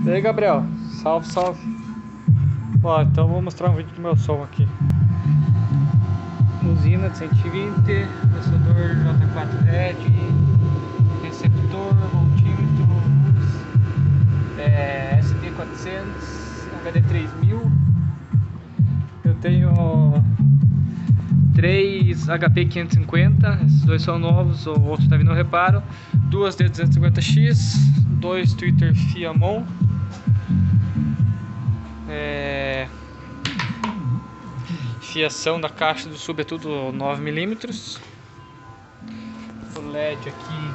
E aí, Gabriel? Salve, salve. Ó, então vou mostrar um vídeo do meu som aqui. Usina de 120, processador J4 Red, receptor, voltímetro, SD400, HD 3000. Eu tenho 3 HP 550, esses dois são novos, o outro está vindo no reparo. Duas D250X, dois Twitter Fiamon. Fiação da caixa do sub é tudo 9mm. O LED aqui,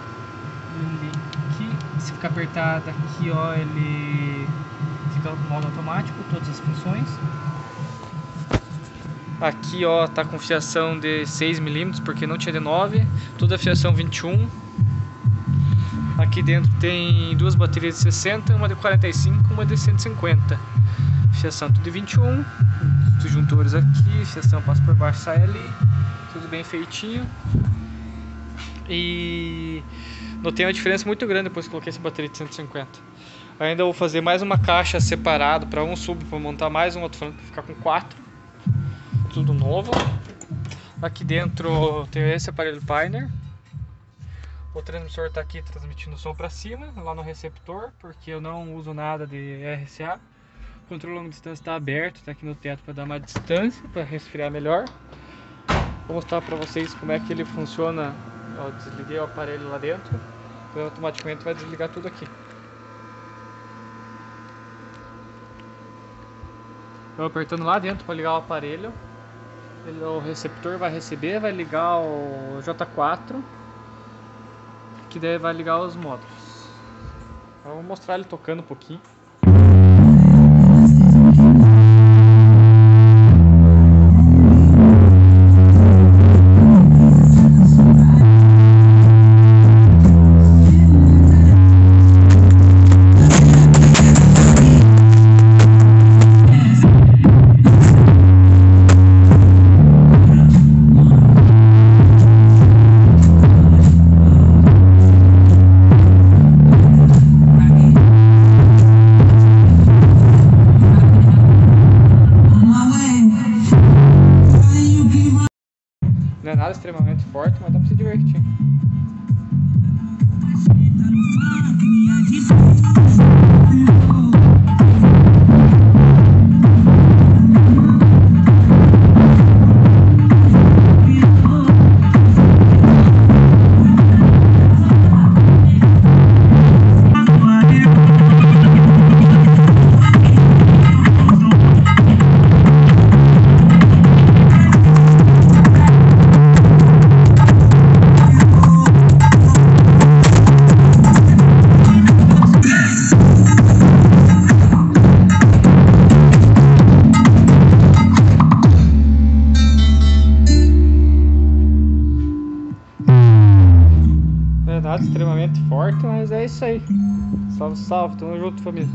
se ficar apertado aqui, ó, ele fica no modo automático, todas as funções. Aqui, ó, tá com fiação de 6mm, porque não tinha de 9, toda fiação 21. Aqui dentro tem duas baterias de 60, uma de 45, uma de 150. Fiação tudo de 21, disjuntores aqui, fiação passa por baixo, sai ali, tudo bem feitinho. E notei uma diferença muito grande depois que coloquei essa bateria de 150. Ainda vou fazer mais uma caixa separado para um sub, para montar mais um outro falando para ficar com 4. Tudo novo. Aqui dentro tem esse aparelho Pioneer. O transmissor está aqui transmitindo som para cima, lá no receptor, porque eu não uso nada de RCA. O controle de longa distância está aberto, está aqui no teto para dar uma distância, para resfriar melhor. Vou mostrar para vocês como é que ele funciona. Eu desliguei o aparelho lá dentro, então automaticamente vai desligar tudo aqui. Eu apertando lá dentro para ligar o aparelho, o receptor vai receber, vai ligar o J4, que daí vai ligar os módulos. Eu vou mostrar ele tocando um pouquinho. Não é nada extremamente forte, mas dá pra se divertir. Não é nada extremamente forte, mas é isso aí. Salve, salve, tamo junto, família.